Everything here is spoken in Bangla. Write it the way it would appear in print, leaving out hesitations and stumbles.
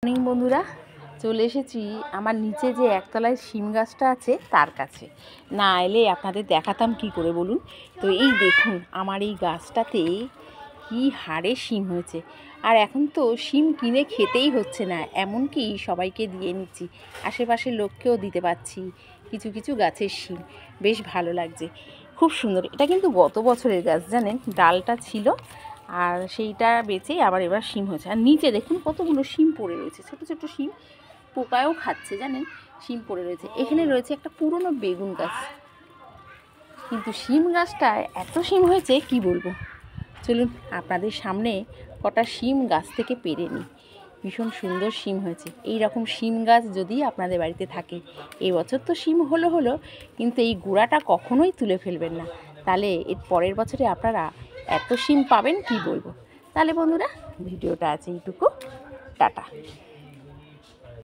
মর্নিং বন্ধুরা, চলে এসেছি আমার নিচে যে একতলায় শিম গাছটা আছে তার কাছে। না এলে আপনাদের দেখাতাম কি করে বলুন। তো এই দেখুন আমার এই গাছটাতে কি হারে শিম হয়েছে। আর এখন তো শিম কিনে খেতেই হচ্ছে না, এমনকি সবাইকে দিয়ে নিচ্ছি, আশেপাশের লোককেও দিতে পারছি কিছু কিছু গাছের শিম। বেশ ভালো লাগছে, খুব সুন্দর। এটা কিন্তু গত বছরের গাছ জানেন, ডালটা ছিল আর সেইটা বেচেই আবার এবার শিম হয়েছে। আর নিচে দেখুন কতগুলো শিম পড়ে রয়েছে, ছোট ছোট শিম, পোকাও খাচ্ছে জানেন, শিম পড়ে রয়েছে। এখানে রয়েছে একটা পুরনো বেগুন গাছ, কিন্তু শিম গাছটায় এত শিম হয়েছে কি বলবো। চলুন আপনাদের সামনে কটা শিম গাছ থেকে পেরে নিই। ভীষণ সুন্দর শিম হয়েছে। এই রকম শিম গাছ যদি আপনাদের বাড়িতে থাকে, এই বছর তো শিম হলো, কিন্তু এই গুঁড়াটা কখনোই তুলে ফেলবেন না, তাহলে এর পরের বছরে আপনারা এত শিম পাবেন কি বলবো। তাহলে বন্ধুরা, ভিডিওটা আছে এইটুকু, টাটা।